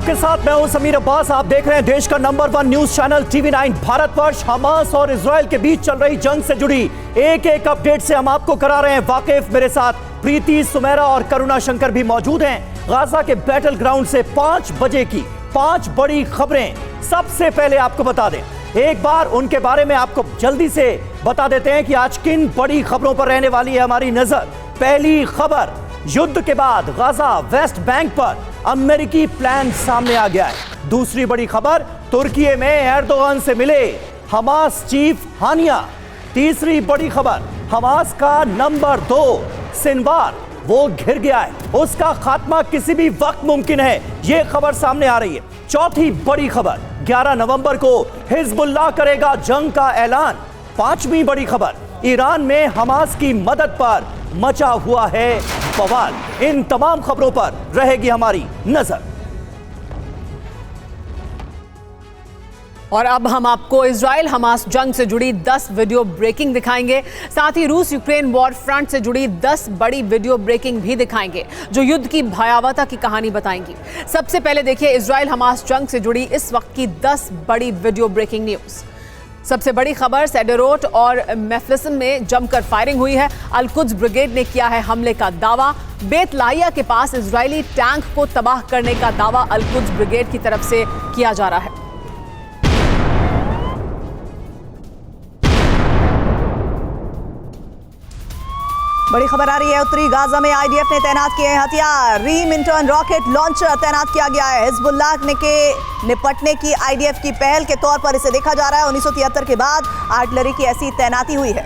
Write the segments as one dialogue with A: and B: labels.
A: आपके साथ मैं हूं समीर अब्बास। आप देख रहे हैं देश का number 1 news channel TV9। Bharatvarsh Hamas और इजराइल के बीच चल रही जंग से जुड़ी एक एक अपडेट से हम आपको करा रहे हैं वाकिफ। मेरे साथ प्रीति, सुमेरा और करुणा शंकर भी मौजूद हैं। गाजा के बैटल ग्राउंड से 5 बजे की 5 बड़ी खबरें सबसे पहले आपको बता दें। एक बार उनके बारे में आपको जल्दी से बता देते हैं कि आज किन बड़ी खबरों पर रहने वाली है हमारी नजर। पहली खबर, युद्ध के बाद गाजा वेस्ट बैंक पर अमेरिकी प्लान सामने आ गया है। दूसरी बड़ी खबर, तुर्की में एर्दोगन से मिले हमास चीफ हानिया। तीसरी बड़ी खबर, हमास का नंबर 2 सिनवार वो घिर गया है, उसका खात्मा किसी भी वक्त मुमकिन है, यह खबर सामने आ रही है। चौथी बड़ी खबर, 11 नवंबर को हिजबुल्लाह करेगा जंग का ऐलान। पांचवी बड़ी खबर, ईरान में हमास की मदद पर मचा हुआ है बवाल। इन तमाम खबरों पर रहेगी हमारी नजर।
B: और अब हम आपको इजराइल हमास जंग से जुड़ी 10 वीडियो ब्रेकिंग दिखाएंगे। साथ ही रूस यूक्रेन वॉर फ्रंट से जुड़ी 10 बड़ी वीडियो ब्रेकिंग भी दिखाएंगे जो युद्ध की भयावहता की कहानी बताएंगी। सबसे पहले देखिए इजराइल हमास जंग से जुड़ी इस वक्त की 10 बड़ी वीडियो ब्रेकिंग न्यूज। सबसे बड़ी खबर, सेडेरोट और मेफ्लिसन में जमकर फायरिंग हुई है। अल-कुद्स ब्रिगेड ने किया है हमले का दावा। बेत लाहिया के पास इजरायली टैंक को तबाह करने का दावा अल-कुद्स ब्रिगेड की तरफ से किया जा रहा है।
C: बड़ी खबर आ रही है, उत्तरी गाजा में आईडीएफ ने तैनात किए हैं हथियार। रीमिंटन रॉकेट लॉन्चर तैनात किया गया है। हिजबुल्लाह के निपटने की आईडीएफ की पहल के तौर पर इसे देखा जा रहा है। 1973 के बाद आर्टिलरी की ऐसी तैनाती हुई है।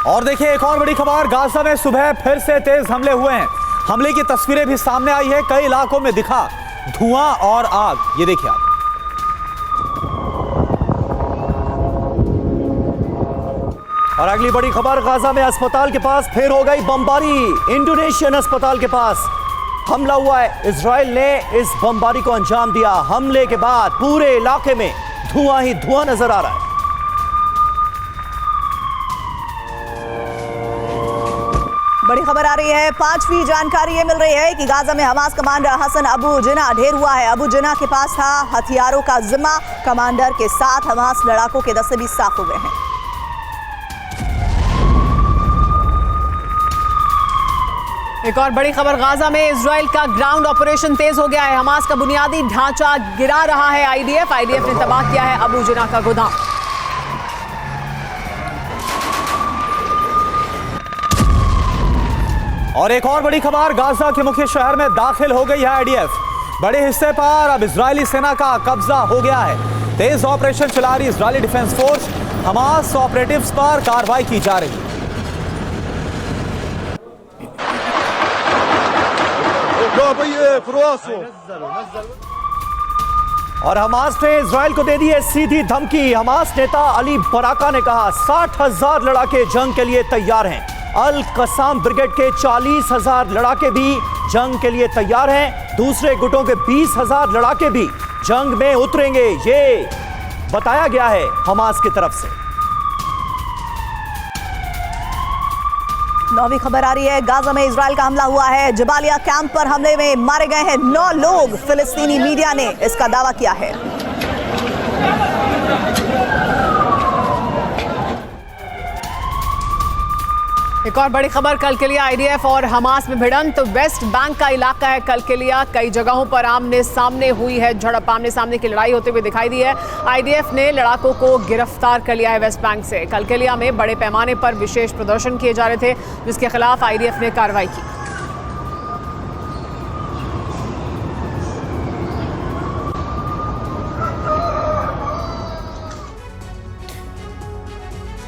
D: और देखिए एक और बड़ी खबर, गाजा में सुबह फिर से तेज हमले हुए हैं। हमले की तस्वीरें भी सामने आई है। कई इलाकों में दिखा धुआं और आग, ये देखिए आप।
A: और अगली बड़ी खबर, गाजा में अस्पताल के पास फिर हो गई बमबारी। इंडोनेशियन अस्पताल के पास हमला हुआ है। इजराइल ने इस बमबारी को अंजाम दिया। हमले के बाद पूरे इलाके में धुआं ही धुआं नजर आ रहा है।
C: बड़ी खबर आ रही है, 5वीं जानकारी ये मिल रही है कि गाजा में हमास कमांडर हसन अबू जिना ढेर हुआ है। अबू जिना के पास था हथियारों का जिम्मा। कमांडर के साथ हमास लड़ाकों के दस्ते भी साफ हो गए हैं।
B: एक और बड़ी खबर, गाजा में इजराइल का ग्राउंड ऑपरेशन तेज हो गया है। हमास का बुनियादी ढांचा गिरा रहा है आईडीएफ ने तबाह किया है अबू जिना का गोदाम।
D: और एक और बड़ी खबर, गाजा के मुख्य शहर में दाखिल हो गई है आईडीएफ। बड़े हिस्से पर अब इजरायली सेना का कब्जा हो गया है। तेज ऑपरेशन चला रही Israeli defence force. Hamas operatives पर कार्रवाई की जा रही है।
A: और हमास ने इजराइल को दे दी है सीधी धमकी। हमास नेता अली बराका ने कहा 60,000 लड़ाके जंग के लिए तैयार हैं। अल कसाम ब्रिगेड के 40,000 लड़ाके भी जंग के लिए तैयार हैं। दूसरे गुटों के 20,000 लड़ाके भी जंग में उतरेंगे, ये बताया गया है हमास की तरफ से।
C: 9वीं खबर आ रही है, गाजा में इजराइल का हमला हुआ है। जबालिया कैंप पर हमले में मारे गए हैं 9 लोग। फिलिस्तीनी मीडिया ने इसका दावा किया है।
B: एक और बड़ी खबर, कल के लिए आईडीएफ और हमास में भिड़ंत। वेस्ट बैंक का इलाका है कल के लिए। कई जगहों पर आमने सामने हुई है झड़प, आमने सामने की लड़ाई होते हुए दिखाई दी है। आईडीएफ ने लड़ाकों को गिरफ्तार कर लिया है वेस्ट बैंक से। कल के लिए में बड़े पैमाने पर विशेष प्रदर्शन किए जा रहे थे जिसके खिलाफ आईडीएफ ने कार्रवाई की।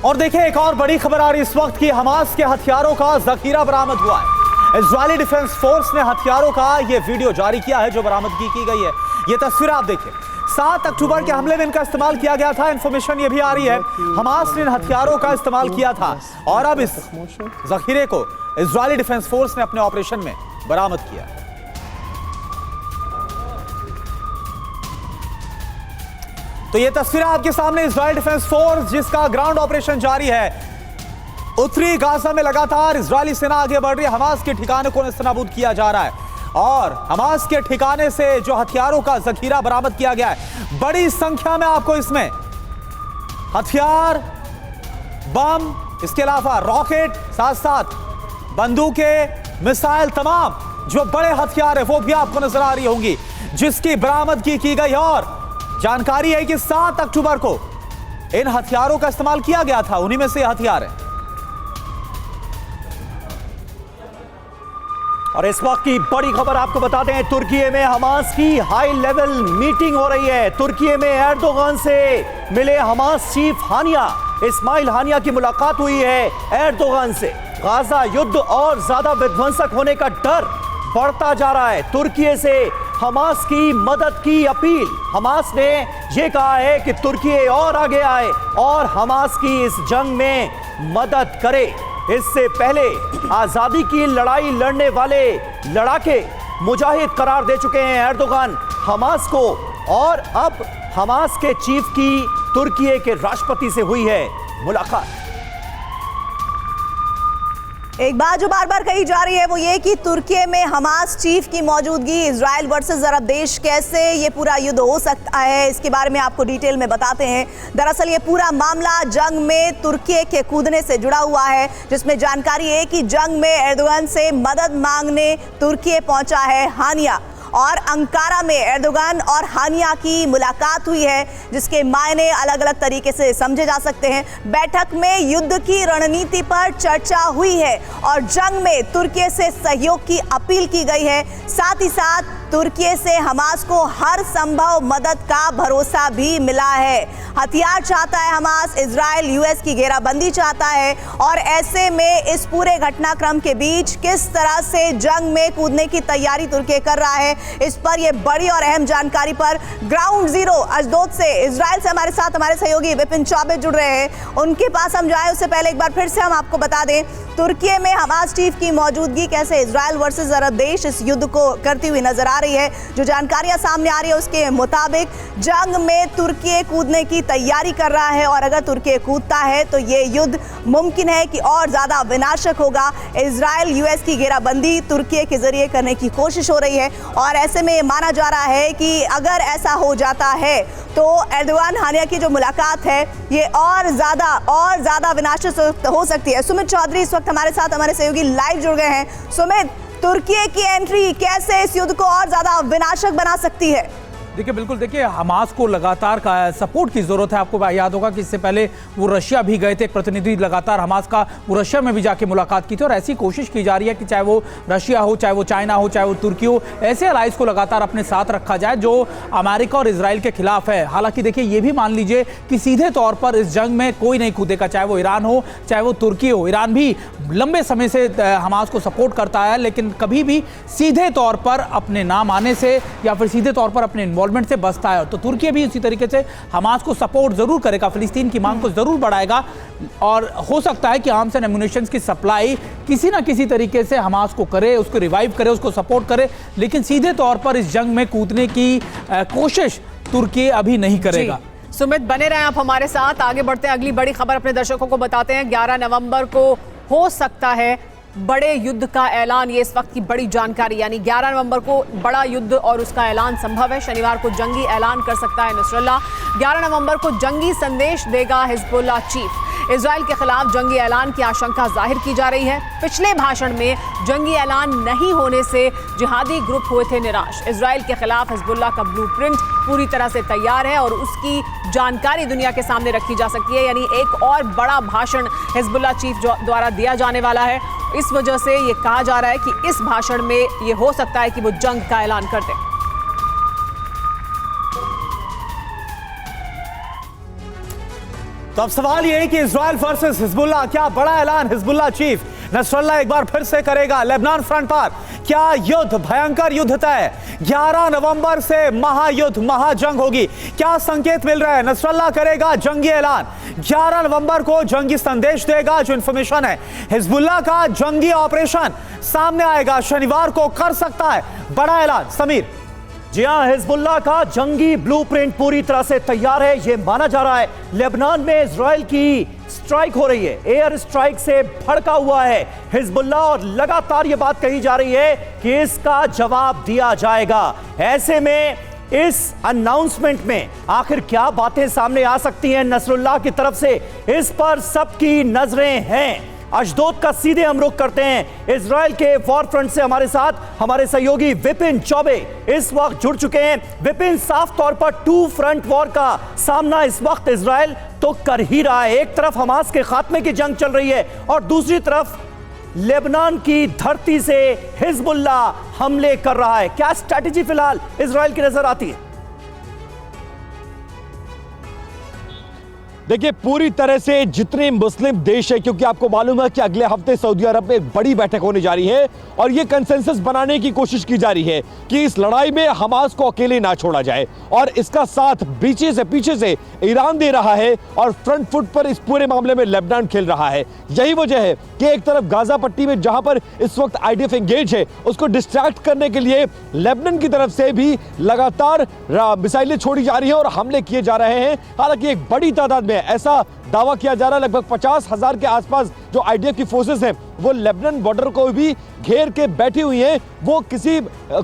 D: और देखिए एक और बड़ी खबर आ रही इस वक्त की, हमास के हथियारों का जखीरा बरामद हुआ है। इजरायली डिफेंस फोर्स ने हथियारों का ये वीडियो जारी किया है जो बरामदगी की गई है। ये तस्वीर आप देखिए, 7 अक्टूबर के हमले में इनका इस्तेमाल किया गया था। इंफॉर्मेशन ये भी आ रही है हमास ने इन हथियारों का इस्तेमाल किया था और अब इस जखीरे को इजरायली डिफेंस फोर्स ने अपने ऑपरेशन में बरामद किया। तो ये तस्वीरें आपके सामने, इजराइल डिफेंस फोर्स जिसका ग्राउंड ऑपरेशन जारी है। उत्तरी गाजा में लगातार इजरायली सेना आगे बढ़ रही है। हमास के ठिकाने को नेस्तनाबूद किया जा रहा है और हमास के ठिकाने से जो हथियारों का जखीरा बरामद किया गया है, बड़ी संख्या में आपको इसमें हथियार, बम, इसके अलावा रॉकेट, साथ साथ बंदूकें, मिसाइल, तमाम जो बड़े हथियार है वो भी आपको नजर आ रही होंगी, जिसकी बरामदगी की गई। और जानकारी है कि 7 अक्टूबर को इन हथियारों का इस्तेमाल किया गया था, उन्हीं में से हथियार है।
A: और इस वक्त की बड़ी खबर आपको बता दें, तुर्की में हमास की हाई लेवल मीटिंग हो रही है। तुर्की में एर्दोगान से मिले हमास चीफ हानिया, इस्माइल हानिया की मुलाकात हुई है एर्दोगान से। गाजा युद्ध और ज्यादा विध्वंसक होने का डर बढ़ता जा रहा है। तुर्की से हमास की मदद की अपील। हमास ने यह कहा है कि तुर्की और आगे आए और हमास की इस जंग में मदद करे। इससे पहले आजादी की लड़ाई लड़ने वाले लड़ाके मुजाहिद करार दे चुके हैं एर्दोगान हमास को, और अब हमास के चीफ की तुर्की के राष्ट्रपति से हुई है मुलाकात।
C: एक बात जो बार बार कही जा रही है वो ये कि तुर्की में हमास चीफ की मौजूदगी, इजराइल वर्सेस अरब देश, कैसे ये पूरा युद्ध हो सकता है, इसके बारे में आपको डिटेल में बताते हैं। दरअसल ये पूरा मामला जंग में तुर्की के कूदने से जुड़ा हुआ है, जिसमें जानकारी है कि जंग में एर्दोगान से मदद मांगने तुर्की पहुंचा है हानिया, और अंकारा में एर्दोगान और हानिया की मुलाकात हुई है, जिसके मायने अलग अलग तरीके से समझे जा सकते हैं। बैठक में युद्ध की रणनीति पर चर्चा हुई है और जंग में तुर्की से सहयोग की अपील की गई है। साथ ही साथ तुर्की से हमास को हर संभव मदद का भरोसा भी मिला है। हथियार चाहता है हमास, इजराइल यूएस की घेराबंदी चाहता है, और ऐसे में इस पूरे घटनाक्रम के बीच किस तरह से जंग में कूदने की तैयारी तुर्की कर रहा है, इस पर यह बड़ी और अहम जानकारी पर ग्राउंड जीरो अशदोद से इजराइल से हमारे साथ हमारे सहयोगी विपिन चौबे जुड़ रहे हैं। उनके पास हम जाएं उससे पहले एक बार फिर से हम आपको बता दें, तुर्की में हमास चीफ की मौजूदगी कैसे इजराइल वर्सेस अरब देश इस युद्ध को करती हुई नजर आ रही है। जो जानकारियां सामने आ रही है उसके मुताबिक जंग में तुर्की कूदने की तैयारी कर रहा है, और अगर तुर्की कूदता है तो ये युद्ध मुमकिन है कि और ज्यादा विनाशक होगा। इजराइल यूएस की घेराबंदी तुर्की के जरिए करने की कोशिश हो रही है, और ऐसे में माना जा रहा है कि अगर ऐसा हो जाता है तो एर्दोगान हानिया की जो मुलाकात है ये और ज्यादा विनाशक हो सकती है। सुमित चौधरी इस वक्त हमारे साथ हमारे सहयोगी लाइव जुड़ गए हैं। सुमित, तुर्की की एंट्री कैसे इस युद्ध को और ज्यादा विनाशक बना सकती है?
E: देखिए बिल्कुल, देखिए हमास को लगातार का सपोर्ट की जरूरत है। आपको याद होगा कि इससे पहले वो रशिया भी गए थे, एक प्रतिनिधि लगातार हमास का वो रशिया में भी जाके मुलाकात की थी, और ऐसी कोशिश की जा रही है कि चाहे वो रशिया हो, चाहे वो चाइना हो, चाहे वो तुर्की हो, ऐसे अलाइज को लगातार अपने साथ रखा जाए जो अमेरिका और इजराइल के खिलाफ है। हालांकि देखिए ये भी मान लीजिए कि सीधे तौर पर इस जंग में कोई नहीं कूदेगा, चाहे वो ईरान हो, चाहे वो तुर्की हो। ईरान भी लंबे समय से हमास को सपोर्ट करता है, लेकिन कभी भी सीधे तौर पर अपने नाम आने से या फिर सीधे तौर पर अपने इन्वॉल्वमेंट से बचता है। तो तुर्की भी इसी तरीके से हमास को सपोर्ट जरूर करेगा, फिलिस्तीन की मांग को जरूर बढ़ाएगा, और हो सकता है कि आर्म्स एंड एम्युनिशन की सप्लाई किसी ना किसी तरीके से हमास को करे, उसको रिवाइव करे, उसको सपोर्ट करे, लेकिन सीधे तौर पर इस जंग में कूदने की कोशिश तुर्की अभी नहीं करेगा।
B: सुमित, बने रहें आप हमारे साथ। आगे बढ़ते हैं, अगली बड़ी खबर अपने दर्शकों को बताते हैं। 11 नवंबर को हो सकता है बड़े युद्ध का ऐलान, ये इस वक्त की बड़ी जानकारी, यानी 11 नवंबर को बड़ा युद्ध और उसका ऐलान संभव है। शनिवार को जंगी ऐलान कर सकता है नसरल्ला। 11 नवंबर को जंगी संदेश देगा हिजबुल्लाह चीफ। इजराइल के खिलाफ जंगी ऐलान की आशंका जाहिर की जा रही है। पिछले भाषण में जंगी ऐलान नहीं होने से जिहादी ग्रुप हुए थे निराश। इजराइल के खिलाफ हिजबुल्लाह का ब्लूप्रिंट पूरी तरह से तैयार है और उसकी जानकारी दुनिया के सामने रखी जा सकती है, यानी एक और बड़ा भाषण हिजबुल्लाह चीफ द्वारा दिया जाने वाला है। इस वजह से ये कहा जा रहा है कि इस भाषण में ये हो सकता है कि वो जंग का ऐलान कर दें।
D: तो अब सवाल यह है कि इजराइल वर्सेस हिजबुल्लाह, क्या बड़ा ऐलान हिजबुल्लाह चीफ नसरल्लाह एक बार फिर से करेगा? लेबनान फ्रंट पर क्या युद्ध, भयंकर युद्ध तय? 11 नवंबर से महायुद्ध, महाजंग होगी। क्या संकेत मिल रहा है? नसरल्लाह करेगा जंगी ऐलान, 11 नवंबर को जंगी संदेश देगा। जो इंफॉर्मेशन है हिजबुल्लाह का जंगी ऑपरेशन सामने आएगा, शनिवार को कर सकता है बड़ा ऐलान। समीर
A: जी हां, हिजबुल्लाह का जंगी ब्लूप्रिंट पूरी तरह से तैयार है। यह माना जा रहा है लेबनान में इजराइल की स्ट्राइक हो रही है, एयर स्ट्राइक से भड़का हुआ है हिजबुल्लाह और लगातार यह बात कही जा रही है कि इसका जवाब दिया जाएगा। ऐसे में इस अनाउंसमेंट में आखिर क्या बातें सामने आ सकती हैं नसरुल्लाह की तरफ से, इस पर सबकी नजरें हैं। अशदोद का सीधे हम रुख करते हैं। इजराइल के वॉर फ्रंट से हमारे साथ हमारे सहयोगी विपिन चौबे इस वक्त जुड़ चुके हैं। विपिन, साफ तौर पर टू फ्रंट वॉर का सामना इस वक्त इजराइल तो कर ही रहा है। एक तरफ हमास के खात्मे की जंग चल रही है और दूसरी तरफ लेबनान की धरती से हिजबुल्लाह हमले कर रहा है। क्या स्ट्रैटेजी फिलहाल इजराइल की नजर आती है?
F: देखिए, पूरी तरह से जितने मुस्लिम देश है, क्योंकि आपको मालूम है कि अगले हफ्ते सऊदी अरब में एक बड़ी बैठक होने जा रही है और ये कंसेंसस बनाने की कोशिश की जा रही है कि इस लड़ाई में हमास को अकेले ना छोड़ा जाए और इसका साथ पीछे से ईरान दे रहा है और फ्रंट फुट पर इस पूरे मामले में लेबनान खेल रहा है। यही वजह है कि एक तरफ गाजा पट्टी में जहां पर इस वक्त आईडीएफ एंगेज है, उसको डिस्ट्रैक्ट करने के लिए लेबनान की तरफ से भी लगातार मिसाइलें छोड़ी जा रही हैं और हमले किए जा रहे हैं। हालांकि एक बड़ी तादाद में ऐसा दावा किया जा रहा है लगभग 50,000 के आसपास जो आईडीएफ की फोर्सेस हैं वो लेबनान बॉर्डर को भी घेर के बैठी हुई हैं। वो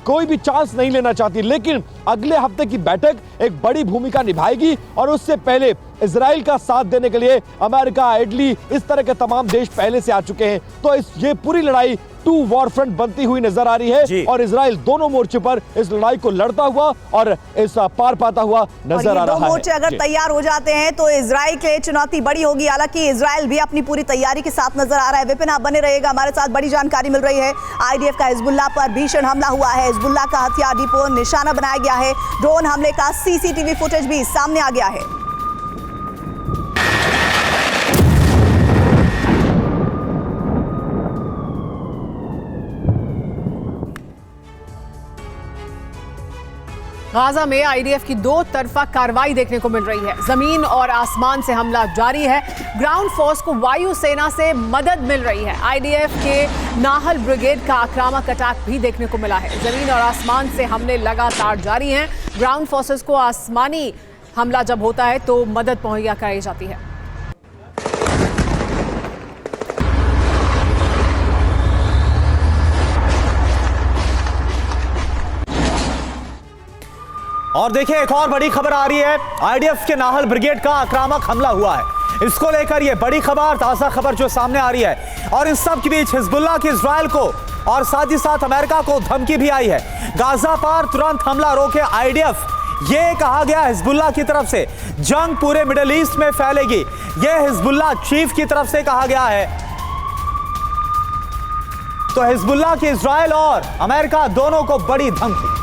F: कोई भी चांस नहीं लेना चाहती, लेकिन अगले हफ्ते की बैठक एक बड़ी भूमिका निभाएगी और उससे पहले इजराइल का साथ देने के लिए अमेरिका, इटली, इस तरह के तमाम देश पहले से आ चुके हैं। तो ये पूरी लड़ाई टू वॉर फ्रंट बनती हुई नजर आ रही है और इजराइल दोनों मोर्चे पर इस लड़ाई को लड़ता हुआ और इस पार पाता हुआ नजर आ रहा है।
C: दो मोर्चे अगर तैयार हो जाते हैं तो इजराइल के लिए चुनौती बड़ी होगी। हालांकि इजराइल भी अपनी पूरी तैयारी के साथ नजर आ रहा है। विपिन, आप बने रहिएगा, हमारे साथ बड़ी जानकारी मिल रही है। आईडीएफ का हिजबुल्लाह पर भीषण हमला हुआ है। हिजबुल्लाह का हथियार डिपो निशाना बनाया गया है। ड्रोन हमले का सीसीटीवी फुटेज भी सामने आ गया है।
B: गाजा में आईडीएफ की दो तरफा कार्रवाई देखने को मिल रही है। जमीन और आसमान से हमला जारी है। ग्राउंड फोर्स को वायु सेना से मदद मिल रही है। आईडीएफ के नाहल ब्रिगेड का आक्रामक अटैक भी देखने को मिला है। जमीन और आसमान से हमले लगातार जारी हैं। ग्राउंड फोर्सेस को आसमानी हमला जब होता है तो मदद मुहैया कराई जाती है।
D: और देखिए, एक और बड़ी खबर आ रही है। आईडीएफ के नाहल ब्रिगेड का आक्रामक हमला हुआ है। इसको लेकर ये बड़ी खबर, ताजा खबर जो सामने आ रही है। और इस सब के बीच हिजबुल्लाह की इजराइल को और साथ ही साथ अमेरिका को धमकी भी आई है। गाजा पर तुरंत हमला रोके आईडीएफ, ये कहा गया हिजबुल्लाह की तरफ से। जंग पूरे मिडिल ईस्ट में फैलेगी, ये हिजबुल्लाह चीफ की तरफ से कहा गया है। तो हिजबुल्लाह की इजराइल और अमेरिका दोनों को बड़ी धमकी।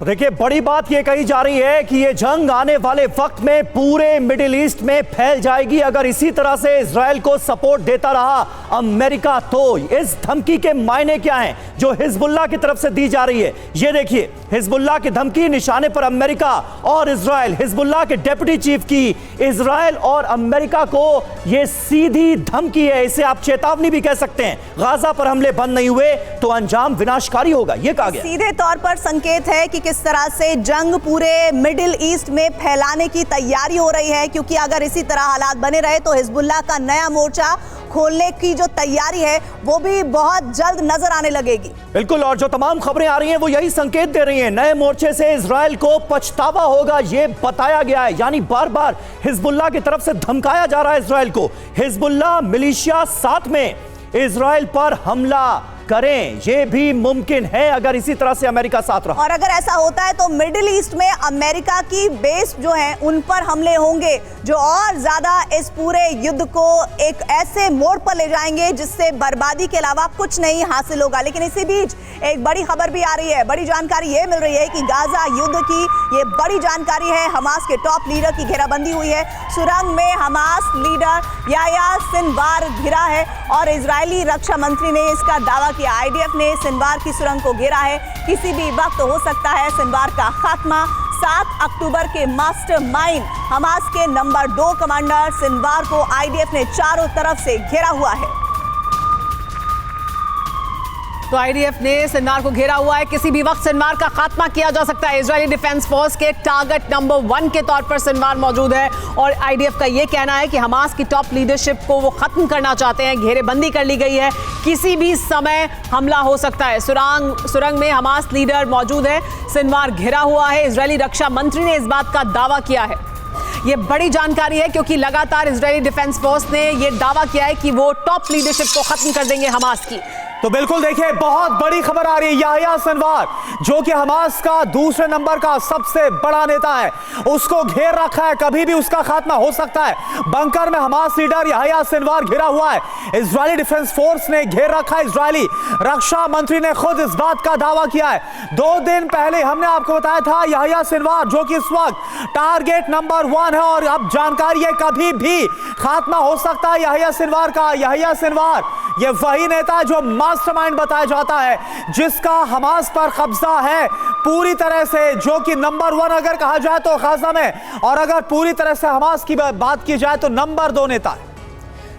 A: देखिए, बड़ी बात यह कही जा रही है कि यह जंग आने वाले वक्त में पूरे मिडिल ईस्ट में फैल जाएगी अगर इसी तरह से इजराइल को सपोर्ट देता रहा अमेरिका। तो इस धमकी के मायने क्या हैं जो हिजबुल्लाह की तरफ से दी जा रही है? ये देखिए, हिजबुल्लाह की धमकी, निशाने पर अमेरिका और इजराइल। हिजबुल्लाह के डिप्टी चीफ की इजराइल और अमेरिका को यह सीधी धमकी है, इसे आप चेतावनी भी कह सकते हैं। गाजा पर हमले बंद नहीं हुए तो अंजाम विनाशकारी होगा, यह कहा गया।
C: सीधे तौर पर संकेत है कि किस तरह से जंग पूरे मिडिल ईस्ट में फैलाने की तैयारी हो रही है, क्योंकि अगर इसी तरह हालात बने रहे तो हिजबुल्लाह का नया मोर्चा खोलने की जो तैयारी है वो भी बहुत जल्द नजर आने लगेगी।
A: बिल्कुल, और जो तमाम खबरें आ रही हैं वो यही संकेत दे रही हैं। नए मोर्चे से इजराइल को पछतावा होगा, ये बताया गया है। यानी बार बार हिजबुल्लाह की तरफ से धमकाया जा रहा है इजराइल को। हिजबुल्लाह मिलिशिया साथ में इजराइल पर हमला करें, यह भी मुमकिन है अगर इसी तरह से अमेरिका साथ रहा।
C: और अगर ऐसा होता है तो मिडिल ईस्ट में अमेरिका की बेस जो है उन पर हमले होंगे जो और ज्यादा इस पूरे युद्ध को एक ऐसे मोड़ पर ले जाएंगे जिससे बर्बादी के अलावा कुछ नहीं हासिल होगा। लेकिन इसी बीच एक बड़ी खबर भी आ रही है, बड़ी जानकारी ये मिल रही है कि गाजा युद्ध की ये बड़ी जानकारी है। हमास के टॉप लीडर की घेराबंदी हुई है। सुरंग में हमास लीडर याह्या सिनवार घिरा है और इजरायली रक्षा मंत्री ने इसका दावा किया। आईडीएफ ने सिनवार की सुरंग को घेरा है। किसी भी वक्त हो सकता है सिनवार का खात्मा। 7 अक्टूबर के मास्टरमाइंड हमास के नंबर 2 कमांडर सिनवार को आईडीएफ ने चारों तरफ से घेरा हुआ है।
B: तो आईडीएफ ने सिन्वार को घेरा हुआ है, किसी भी वक्त सिन्वार का खात्मा किया जा सकता है। इजरायली डिफेंस फोर्स के टारगेट नंबर 1 के तौर पर सिन्वार मौजूद है और आईडीएफ का यह कहना है कि हमास की टॉप लीडरशिप को वो खत्म करना चाहते हैं। घेरेबंदी कर ली गई है, किसी भी समय हमला हो सकता है। सुरंग में हमास लीडर मौजूद है, सिन्वार घिरा हुआ है। इजरायली रक्षा मंत्री ने इस बात का दावा किया है। ये बड़ी जानकारी है क्योंकि लगातार इजरायली डिफेंस फोर्स ने यह दावा किया है कि वो टॉप लीडरशिप को खत्म कर देंगे हमास की।
D: तो बिल्कुल देखिए, बहुत बड़ी खबर आ रही है। याह्या सिनवार जो कि हमास का दूसरे नंबर का सबसे बड़ा नेता है, उसको घेर रखा है, कभी भी उसका खात्मा हो सकता है। बंकर में हमास लीडर याह्या सिनवार घिरा हुआ है। इजरायली डिफेंस फोर्स ने घेर रखा है। इजरायली रक्षा मंत्री ने खुद इस बात का दावा किया है। 2 दिन पहले हमने आपको बताया था याह्या सिनवार जो कि इस वक्त टारगेट नंबर 1 है और अब जानकारी है कभी भी खात्मा हो सकता है याह्या सिनवार का। याह्या सिनवार ये वही नेता है जो मास्टरमाइंड बताया जाता है, जिसका हमास पर कब्जा है पूरी तरह से, जो कि नंबर 1 अगर कहा जाए तो गाजा में, और अगर पूरी तरह से हमास की बात की जाए तो नंबर 2 नेता है।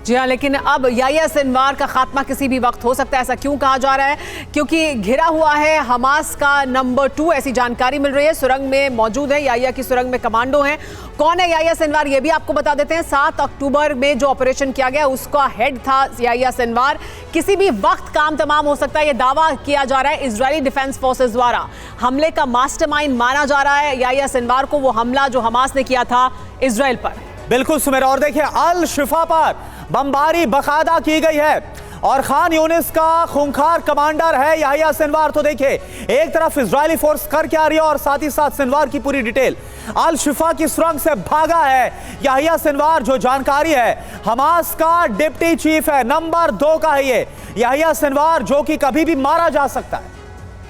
B: जी हाँ, लेकिन अब याह्या सिनवार का खात्मा किसी भी वक्त हो सकता है। ऐसा क्यों कहा जा रहा है? क्योंकि घिरा हुआ है हमास का नंबर 2, ऐसी जानकारी मिल रही है। सुरंग में मौजूद है, याह्या की सुरंग में कमांडो हैं। कौन है याह्या सिनवार, ये भी आपको बता देते हैं। 7 अक्टूबर में जो ऑपरेशन किया गया उसका हेड था याह्या सिनवार। किसी भी वक्त काम तमाम हो सकता है, यह दावा किया जा रहा है इजरायली डिफेंस फोर्सेस द्वारा। हमले का मास्टरमाइंड माना जा रहा है याह्या सिनवार को, वो हमला जो हमास ने किया था इजराइल पर।
D: बिल्कुल सुमेरा, और देखिए अल शिफा पर बमबारी बकायदा की गई है और खान यूनिस का खूंखार कमांडर है याह्या सिनवार। तो देखिए एक तरफ इजरायली फोर्स कर क्या रही है और साथ ही साथ सिनवार की पूरी डिटेल। अल शिफा की सुरंग से भागा है याह्या सिनवार, जो जानकारी है हमास का डिप्टी चीफ है, नंबर 2 का है ये याह्या सिनवार, जो कि कभी भी मारा जा सकता है।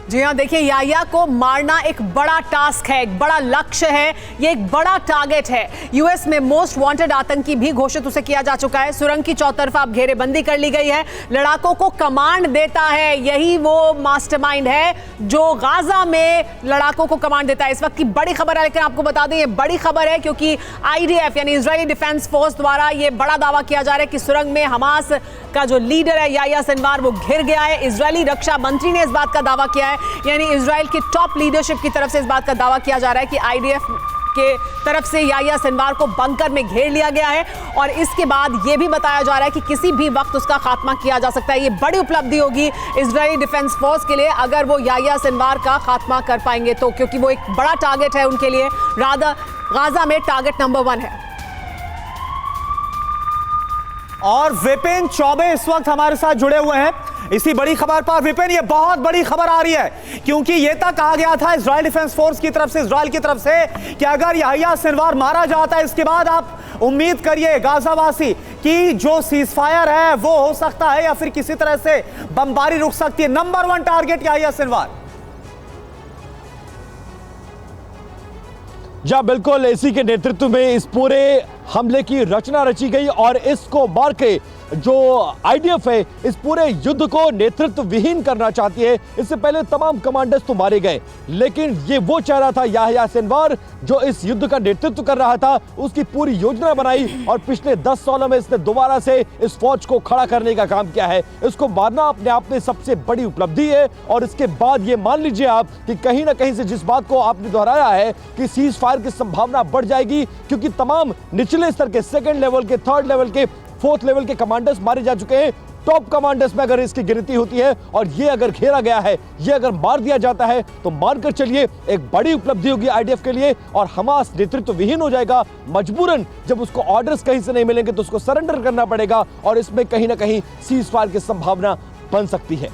B: जी हाँ, देखिए याह्या को मारना एक बड़ा टास्क है, एक बड़ा लक्ष्य है, ये एक बड़ा टारगेट है। यूएस में मोस्ट वांटेड आतंकी भी घोषित उसे किया जा चुका है। सुरंग की चौतरफा अब घेरेबंदी कर ली गई है। लड़ाकों को कमांड देता है, यही वो मास्टरमाइंड है जो गाजा में लड़ाकों को कमांड देता है। इस वक्त की बड़ी खबर है, लेकिन आपको बता दें ये बड़ी खबर है क्योंकि आईडीएफ यानी इजरायली डिफेंस फोर्स द्वारा ये बड़ा दावा किया जा रहा है कि सुरंग में हमास का जो लीडर है याह्या सिनवार वो घिर गया है। इजरायली रक्षा मंत्री ने इस बात का दावा किया है, यानी इजराइल की टॉप लीडरशिप की तरफ से इस बात का दावा किया जा रहा है कि आईडीएफ के तरफ से याह्या सिनवार को बंकर में घेर लिया गया है और इसके बाद यह भी बताया जा रहा है कि किसी भी वक्त उसका खात्मा किया जा सकता है। ये बड़ी उपलब्धि होगी इजरायली डिफेंस फोर्स के लिए अगर वो याह्या सिनवार का खात्मा कर पाएंगे तो, क्योंकि वो एक बड़ा टारगेट है उनके लिए। गाजा में टारगेट नंबर 1 है।
D: और विपिन चौबे इस वक्त हमारे साथ जुड़े हुए हैं इसी बड़ी खबर पर। विपिन, ये बहुत बड़ी खबर आ रही है क्योंकि ये तक कहा गया था इजराइल डिफेंस फोर्स की तरफ से, इजराइल की तरफ से, कि अगर याह्या सिनवार मारा जाता है इसके बाद आप उम्मीद करिए गाजावासी कि जो सीजफायर है वो हो सकता है या फिर किसी तरह से बमबारी रुक सकती है। Number 1 target Yahya Sinwar.
F: जी बिल्कुल, इसी के नेतृत्व में इस पूरे हमले की रचना रची गई और इसको मार के जो आईडीएफ है इस पूरे युद्ध को नेतृत्व विहीन करना चाहती है। इससे पहले तमाम कमांडर्स तो मारे गए, लेकिन ये वो चेहरा था याह्या सिनवार जो इस युद्ध का नेतृत्व कर रहा था, उसकी पूरी योजना बनाई और पिछले 10 सालों में इसने दोबारा से इस फौज को खड़ा करने का काम किया है। इसको मारना अपने आप में सबसे बड़ी उपलब्धि है और इसके बाद ये मान लीजिए आप कि कहीं ना कहीं से जिस बात को आपने दोहराया है कि सीज फायर की संभावना बढ़ जाएगी, क्योंकि तमाम निचले स्तर के, 2nd लेवल के, 3rd लेवल के, 4th लेवल के कमांडर्स मारे जा चुके हैं। टॉप कमांडर्स में अगर इसकी गिनती होती है और ये अगर घेरा गया है, ये अगर मार दिया जाता है तो मारकर चलिए एक बड़ी उपलब्धि होगी आईडीएफ के लिए और हमास नेतृत्व विहीन हो जाएगा। मजबूरन जब उसको ऑर्डर्स कहीं से नहीं मिलेंगे तो उसको सरेंडर करना पड़ेगा और इसमें कहीं ना कहीं सीज फायर की संभावना बन सकती है।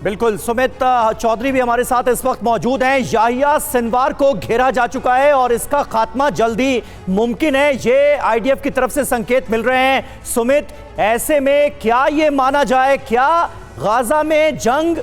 A: बिल्कुल, सुमित चौधरी भी हमारे साथ इस वक्त मौजूद हैं। याह्या सिनवार को घेरा जा चुका है और इसका खात्मा जल्दी मुमकिन है, ये आईडीएफ की तरफ से संकेत मिल रहे हैं। सुमित, ऐसे में क्या ये माना जाए, क्या गाजा में जंग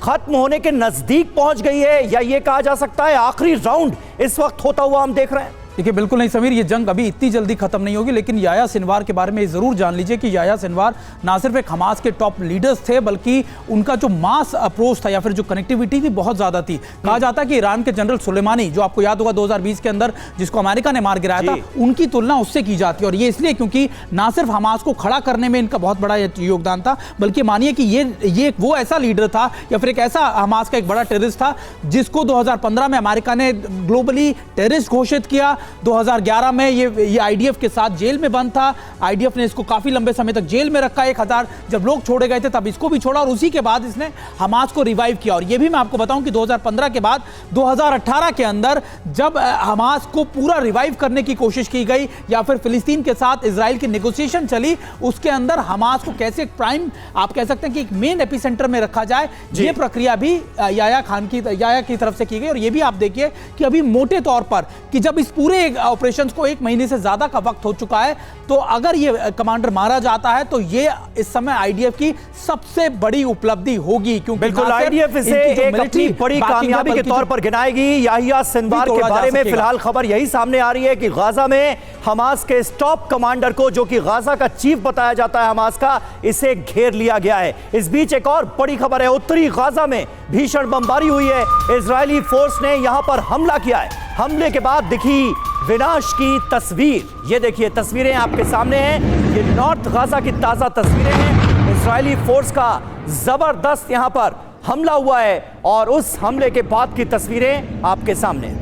A: खत्म होने के नजदीक पहुंच गई है या ये कहा जा सकता है आखिरी राउंड इस वक्त होता हुआ हम देख रहे हैं?
E: देखिए बिल्कुल नहीं समीर, ये जंग अभी इतनी जल्दी खत्म नहीं होगी, लेकिन याह्या सिनवार के बारे में जरूर जान लीजिए कि याह्या सिनवार ना सिर्फ एक हमास के टॉप लीडर्स थे, बल्कि उनका जो मास अप्रोच था या फिर जो कनेक्टिविटी थी बहुत ज्यादा थी। कहा जाता है कि ईरान के जनरल सुलेमानी, जो आपको याद होगा 2020 के अंदर जिसको अमेरिका ने मार गिराया था, उनकी तुलना उससे की जाती है। और ये इसलिए क्योंकि ना सिर्फ हमास को खड़ा करने में इनका बहुत बड़ा योगदान था, बल्कि मानिए कि ये वो ऐसा लीडर था या फिर एक ऐसा हमास का एक बड़ा टेररिस्ट था जिसको 2015 में अमेरिका ने ग्लोबली टेररिस्ट घोषित किया। 2011 में ये आईडीएफ के साथ जेल में बंद था। आईडीएफ ने इसको काफी लंबे समय तक जेल में रखा। 1000 जब लोग छोड़े गए थे तब इसको भी छोड़ा और उसी के बाद इसने हमास को रिवाइव किया। और ये भी मैं आपको बताऊं कि 2015 के बाद 2018 के अंदर जब हमास को पूरा रिवाइव करने की कोशिश की गई या फिर फिलिस्तीन के साथ इजराइल की नेगोशिएशन चली, उसके अंदर हमास को कैसे एक प्राइम, आप कह सकते हैं कि एक मेन एपिसेंटर में रखा जाए, ये प्रक्रिया भी याह्या की तरफ से की गई। और ये भी आप देखिए कि अभी मोटे तौर पर कि जब इस पूरे ऑपरेशंस को 1 महीने से ज्यादा का वक्त हो चुका है, तो अगर ये कमांडर मारा जाता है तो ये इस समय आईडीएफ की सबसे बड़ी उपलब्धि होगी, क्योंकि
A: बिल्कुल आईडीएफ इसे एक अपनी बड़ी कामयाबी के तौर पर गिनाएगी। याह्या सिनवार के बारे में फिलहाल खबर यही सामने आ रही है कि गाजा में हमास के टॉप कमांडर को, जो कि गाजा का चीफ बताया जाता है हमास का, इसे घेर लिया गया है। इस बीच एक और बड़ी खबर है, उत्तरी गाजा में भीषण बमबारी हुई है। इजरायली फोर्स ने यहां पर हमला किया है। हमले के बाद दिखी विनाश की तस्वीर। ये देखिए तस्वीरें आपके सामने हैं, ये नॉर्थ गाजा की ताजा तस्वीरें हैं। इजरायली फोर्स का जबरदस्त यहां पर हमला हुआ है और उस हमले के बाद की तस्वीरें आपके सामने।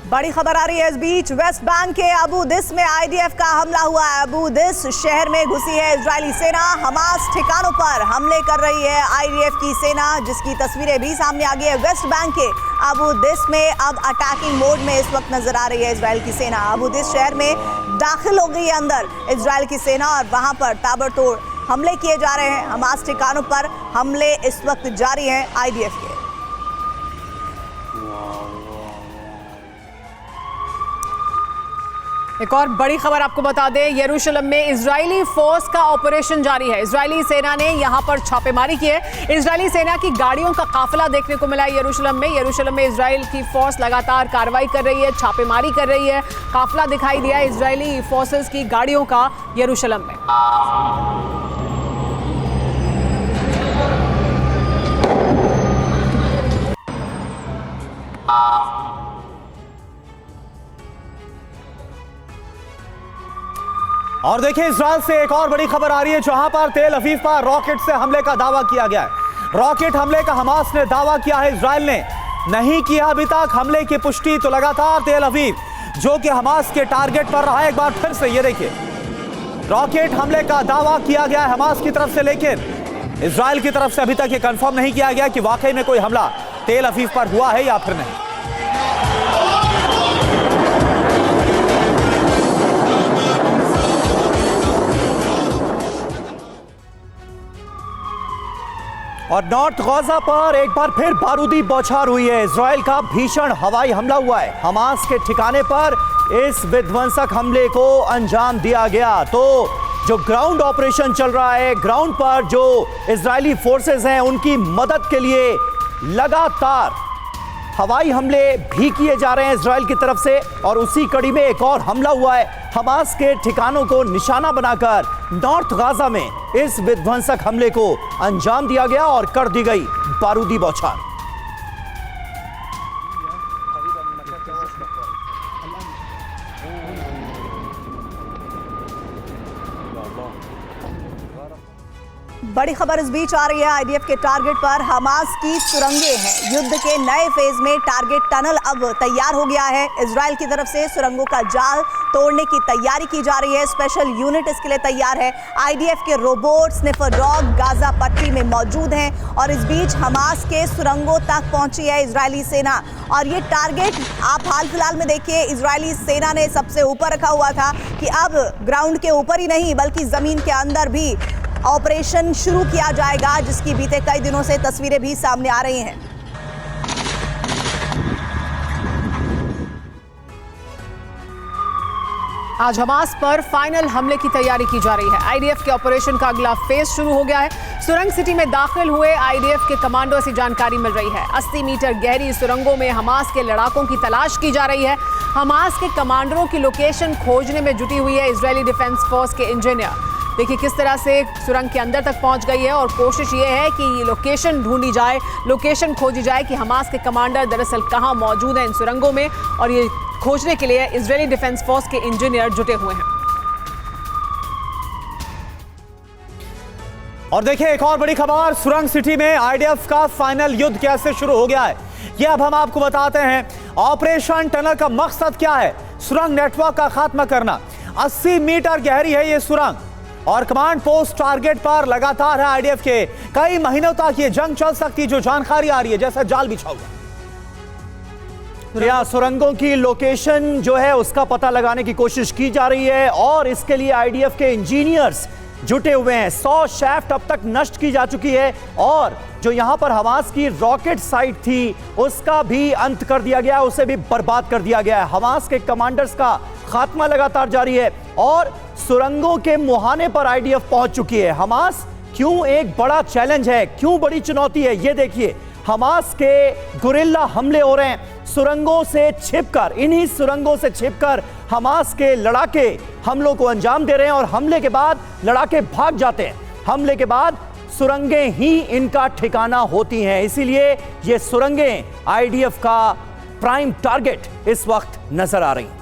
C: बड़ी खबर आ रही है इस बीच, वेस्ट बैंक के अबू दिस में आईडीएफ का हमला हुआ है। अबू दिस शहर में घुसी है इजरायली सेना। हमास ठिकानों पर हमले कर रही है आईडीएफ की सेना, जिसकी तस्वीरें भी सामने आ गई है। वेस्ट बैंक के अबू दिस में अब अटैकिंग मोड में इस वक्त नजर आ रही है इजराइल की सेना। अबू दिस शहर में दाखिल हो गई है अंदर इजराइल की सेना और वहां पर ताबड़तोड़ हमले किए जा रहे हैं। हमास ठिकानों पर हमले इस वक्त जारी हैं आईडीएफ के।
B: एक और बड़ी खबर आपको बता दें, यरूशलेम में इजरायली फोर्स का ऑपरेशन जारी है। इजरायली सेना ने यहां पर छापेमारी की है। इजरायली सेना की गाड़ियों का काफिला देखने को मिला है यरूशलेम में। यरूशलेम में इजराइल की फोर्स लगातार कार्रवाई कर रही है, छापेमारी कर रही है। काफिला दिखाई दिया इजरायली फोर्सेस की गाड़ियों का यरूशलेम में।
D: और देखिए इजराइल से एक और बड़ी खबर आ रही है, जहां पर तेल अवीव पर रॉकेट से हमले का दावा किया गया है। रॉकेट हमले का हमास ने दावा किया है, इजराइल ने नहीं किया अभी तक हमले की पुष्टि। तो लगातार तेल अवीव जो कि हमास के टारगेट पर रहा है, एक बार फिर से ये देखिए रॉकेट हमले का दावा किया गया है हमास की तरफ से, लेकिन इजराइल की तरफ से अभी तक ये कंफर्म नहीं किया गया कि वाकई में कोई हमला तेल अवीव पर हुआ है या फिर नहीं।
A: और नॉर्थ गाजा पर एक बार फिर बारूदी बौछार हुई है। इजराइल का भीषण हवाई हमला हुआ है। हमास के ठिकाने पर इस विध्वंसक हमले को अंजाम दिया गया। तो जो ग्राउंड ऑपरेशन चल रहा है, ग्राउंड पर जो इजरायली फोर्सेस हैं, उनकी मदद के लिए लगातार हवाई हमले भी किए जा रहे हैं इजराइल की तरफ से। और उसी कड़ी में एक और हमला हुआ है। हमास के ठिकानों को निशाना बनाकर नॉर्थ गाजा में इस विध्वंसक हमले को अंजाम दिया गया और कर दी गई बारूदी बौछार।
C: बड़ी खबर इस बीच आ रही है, आईडीएफ के टारगेट पर हमास की सुरंगें हैं। युद्ध के नए फेज में टारगेट टनल अब तैयार हो गया है। इजराइल की तरफ से सुरंगों का जाल तोड़ने की तैयारी की जा रही है। स्पेशल यूनिट इसके लिए तैयार है। आईडीएफ के रोबोट, स्निफर डॉग गाजा पट्टी में मौजूद हैं और इस बीच हमास के सुरंगों तक पहुंची है इजरायली सेना। और ये टारगेट आप हाल फिलहाल में देखिए, इजरायली सेना ने सबसे ऊपर रखा हुआ था कि अब ग्राउंड के ऊपर ही नहीं बल्कि जमीन के अंदर भी ऑपरेशन शुरू किया जाएगा, जिसकी बीते कई दिनों से तस्वीरें भी सामने आ रही हैं।
B: आज हमास पर फाइनल हमले की तैयारी की जा रही है। आईडीएफ के ऑपरेशन का अगला फेज शुरू हो गया है। सुरंग सिटी में दाखिल हुए आईडीएफ के कमांडो से जानकारी मिल रही है। 80 मीटर गहरी सुरंगों में हमास के लड़ाकों की तलाश की जा रही है। हमास के कमांडरों की लोकेशन खोजने में जुटी हुई है इजरायली डिफेंस फोर्स के इंजीनियर। देखिए किस तरह से सुरंग के अंदर तक पहुंच गई है और कोशिश ये है कि ये लोकेशन ढूंढी जाए, लोकेशन खोजी जाए कि हमास के कमांडर दरअसल कहां मौजूद हैं इन सुरंगों में, और ये खोजने के लिए इजरायली डिफेंस फोर्स के इंजीनियर जुटे हुए हैं।
D: और देखिए एक और बड़ी खबर, सुरंग सिटी में आईडीएफ का फाइनल युद्ध कैसे शुरू हो गया है, ये अब हम आपको बताते हैं। ऑपरेशन टनल का मकसद क्या है? सुरंग नेटवर्क का खात्मा करना। 80 मीटर गहरी है ये सुरंग और कमांड पोस्ट टारगेट पर लगातार है आईडीएफ के। कई महीनों तक ये जंग चल सकती, जो जानकारी आ रही है जैसा जाल बिछा हुआ।
A: यहाँ सुरंगों की लोकेशन जो है उसका पता लगाने की कोशिश की जा रही है और इसके लिए आईडीएफ के इंजीनियर्स जुटे हुए हैं। 100 शैफ्ट अब तक नष्ट की जा चुकी है और जो यहां पर हमास की रॉकेट साइट थी उसका भी अंत कर दिया गया, उसे भी बर्बाद कर दिया गया है। हमास के कमांडर्स का खात्मा लगातार जारी है और सुरंगों के मुहाने पर आईडीएफ पहुंच चुकी है। हमास क्यों एक बड़ा चैलेंज है, क्यों बड़ी चुनौती है, ये देखिए। हमास के गुरिल्ला हमले हो रहे हैं सुरंगों से छिपकर, इन्हीं सुरंगों से छिपकर हमास के लड़ाके हमलों को अंजाम दे रहे हैं और हमले के बाद लड़ाके भाग जाते हैं। हमले के बाद सुरंगें ही इनका ठिकाना होती हैं, इसीलिए ये सुरंगें आईडीएफ का प्राइम टारगेट इस वक्त नजर आ रही हैं।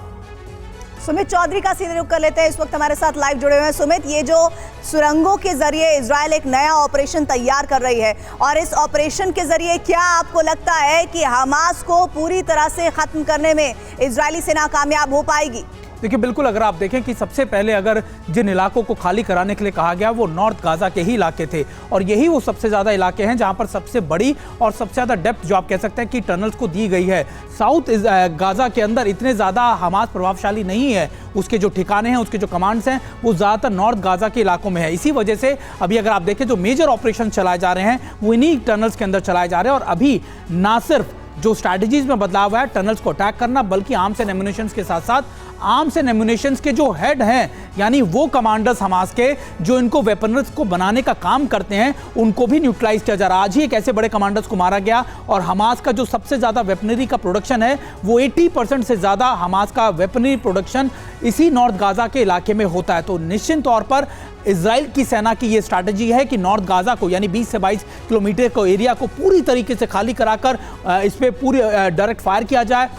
C: सुमित चौधरी का सीधे रुख कर लेते हैं, इस वक्त हमारे साथ लाइव जुड़े हुए हैं। सुमित, ये जो सुरंगों के जरिए इजराइल एक नया ऑपरेशन तैयार कर रही है और इस ऑपरेशन के जरिए क्या आपको लगता है कि हमास को पूरी तरह से खत्म करने में इजरायली सेना कामयाब हो पाएगी?
E: देखिए बिल्कुल, अगर आप देखें कि सबसे पहले अगर जिन इलाकों को खाली कराने के लिए कहा गया वो नॉर्थ गाजा के ही इलाके थे और यही वो सबसे ज़्यादा इलाके हैं जहां पर सबसे बड़ी और सबसे ज़्यादा डेप्थ जो आप कह सकते हैं कि टनल्स को दी गई है। साउथ गाजा के अंदर इतने ज़्यादा हमास प्रभावशाली नहीं है, उसके जो ठिकाने हैं, उसके जो कमांड्स हैं वो ज़्यादातर नॉर्थ गाजा के इलाकों में है। इसी वजह से अभी अगर आप देखें जो मेजर ऑपरेशन चलाए जा रहे हैं वो इन्हीं टनल्स के अंदर चलाए जा रहे हैं और अभी ना सिर्फ जो स्ट्रैटेजीज में बदलाव है टनल्स को अटैक करना, बल्कि आर्म्स एंड एम्युनिशंस के साथ साथ आर्म्स एंड एम्युनिशंस के जो हेड हैं, यानी वो कमांडर्स हमास के जो इनको वेपनरीज को बनाने का काम करते हैं, उनको भी न्यूट्रलाइज किया जा रहा है। आज ही एक ऐसे बड़े कमांडर्स को मारा गया और हमास का जो सबसे ज़्यादा वेपनरी का प्रोडक्शन है वो 80% से ज़्यादा हमास का वेपनरी प्रोडक्शन इसी नॉर्थ गाजा के इलाके में होता है। तो निश्चित तौर पर इजराइल की सेना की ये स्ट्रैटेजी है कि नॉर्थ गाजा को यानी 20 से 22 किलोमीटर को एरिया को पूरी तरीके से खाली कराकर इस पर पूरी डायरेक्ट फायर किया जाए,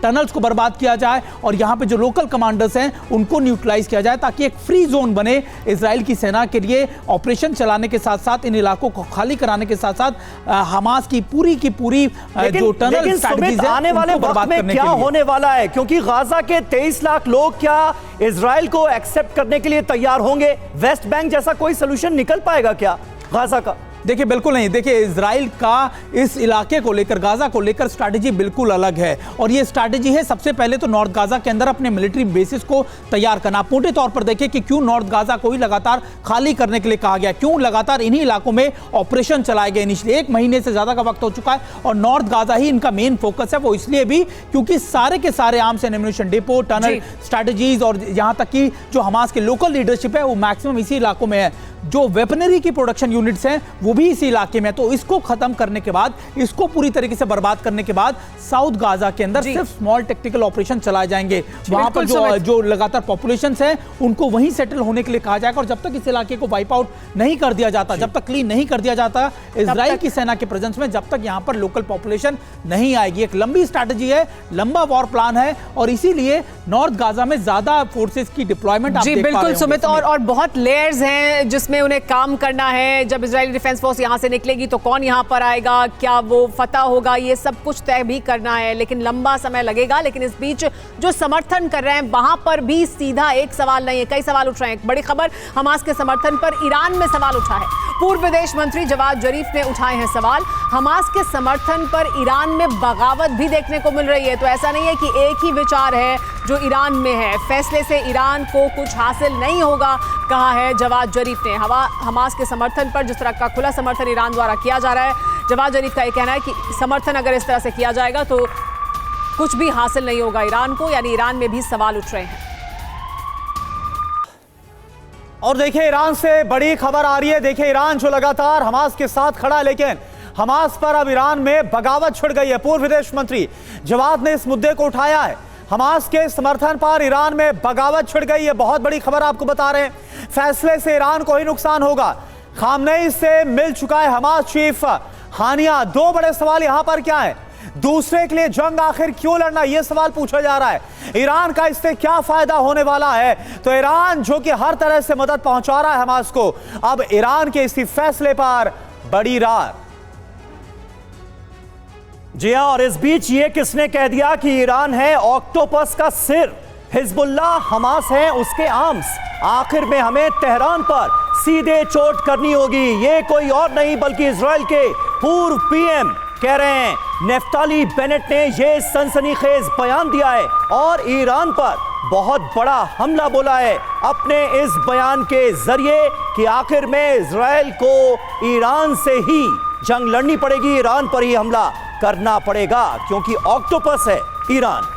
E: टनल्स को बर्बाद किया जाए और यहाँ पे जो लोकल कमांडर्स हैं उनको न्यूट्रलाइज किया जाए ताकि एक फ्री जोन बने इजराइल की सेना के लिए ऑपरेशन चलाने के साथ साथ इन इलाकों को खाली कराने के साथ साथ हमास की पूरी जो टनल स्ट्रैटेजीज है
A: आने वाले वक्त में क्या होने वाला है, क्योंकि गाजा के 23 लाख लोग क्या इजराइल को एक्सेप्ट करने के लिए तैयार होंगे? वेस्ट बैंक जैसा कोई सोल्यूशन निकल पाएगा क्या गाजा का?
E: देखिए बिल्कुल नहीं। देखिए इजराइल का इस इलाके को लेकर, गाजा को लेकर स्ट्रैटेजी बिल्कुल अलग है और ये स्ट्रैटेजी है सबसे पहले तो नॉर्थ गाजा के अंदर अपने मिलिट्री बेसिस को तैयार करना। आप मोटे तौर पर देखिए कि क्यों नॉर्थ गाजा को ही लगातार खाली करने के लिए कहा गया, क्यों लगातार इन्हीं इलाकों में ऑपरेशन चलाए गए। इनिशियली 1 महीने से ज्यादा का वक्त हो चुका है और नॉर्थ गाजा ही इनका मेन फोकस है। वो इसलिए भी क्योंकि सारे के सारे arms and ammunition depot, tunnel strategies और यहां तक कि जो हमास के लोकल लीडरशिप है वो मैक्सिमम इसी इलाकों में है। जो वेपनरी की प्रोडक्शन यूनिट्स हैं वो भी इसी इलाके में है। तो इसको खत्म करने के बाद, इसको पूरी तरीके से बर्बाद करने के बाद साउथ गाजा के अंदर सिर्फ स्मॉल टेक्टिकल ऑपरेशन चलाए जाएंगे। वहां पर जो लगातार पॉपुलेशंस हैं उनको वहीं सेटल होने के लिए कहा जाएगा और जब तक इस इलाके को वाइप आउट नहीं कर दिया जाता, जब तक क्लीन नहीं कर दिया जाता इजराइल की सेना के प्रेजेंस में, जब तक यहां पर लोकल पॉपुलेशन नहीं आएगी। एक लंबी स्ट्रैटेजी है, लंबा वॉर प्लान है और इसीलिए नॉर्थ गाजा में ज्यादा फोर्सेस की डिप्लॉयमेंट
B: जी बिल्कुल सुमित, और बहुत लेयर्स हैं जिसमें उन्हें काम करना है। जब इजरायली डिफेंस फोर्स यहां से निकलेगी तो कौन यहां पर आएगा, क्या वो फतह होगा, ये सब कुछ तय भी करना है, लेकिन लंबा समय लगेगा। लेकिन इस बीच जो समर्थन कर रहे हैं वहां पर भी सीधा एक सवाल नहीं है, कई सवाल उठ रहे हैं। एक बड़ी खबर, हमास के समर्थन पर ईरान में सवाल उठा है। पूर्व विदेश मंत्री जवाद जरीफ ने उठाए हैं सवाल। हमास के समर्थन पर ईरान में बगावत भी देखने को मिल रही है। तो ऐसा नहीं है कि एक ही विचार है जो ईरान में है, फैसले से ईरान को कुछ हासिल नहीं होगा, कहा है जवाद जरीफ ने। हमास के समर्थन पर जिस तरह का खुला समर्थन ईरान द्वारा किया जा रहा है, जवाद जरीफ का यह कहना है कि समर्थन अगर इस तरह से किया जाएगा तो कुछ भी हासिल नहीं होगा ईरान को, यानी ईरान में भी सवाल उठ रहे हैं।
D: और देखिए ईरान से बड़ी खबर आ रही है। देखिए ईरान जो लगातार हमास के साथ खड़ा है, लेकिन हमास पर अब ईरान में बगावत छिड़ गई है। पूर्व विदेश मंत्री जवाद ने इस मुद्दे को उठाया है। हमास के समर्थन पर ईरान में बगावत छिड़ गई है। बहुत बड़ी खबर आपको बता रहे हैं। फैसले से ईरान को ही नुकसान होगा। खामनेई से मिल चुका है हमास चीफ हानिया। दो बड़े सवाल यहां पर क्या है? दूसरे के लिए जंग आखिर क्यों लड़ना, यह सवाल पूछा जा रहा है। ईरान का इससे क्या फायदा होने वाला है? तो ईरान जो कि हर तरह से मदद पहुंचा रहा है हमास को, अब ईरान के इसी फैसले पर बड़ी रार।
A: जी हां, और इस बीच ये किसने कह दिया कि ईरान है ऑक्टोपस का सिर, हिजबुल्लाह हमास है उसके आर्म्स। आखिर में हमें तेहरान पर सीधे चोट करनी होगी। ये कोई और नहीं बल्कि इजराइल के पूर्व पीएम कह रहे हैं। नेफ्ताली बेनेट ने यह सनसनीखेज बयान दिया है और ईरान पर बहुत बड़ा हमला बोला है अपने इस बयान के जरिए कि आखिर में इजराइल को ईरान से ही जंग लड़नी पड़ेगी, ईरान पर ही हमला करना पड़ेगा क्योंकि ऑक्टोपस है ईरान।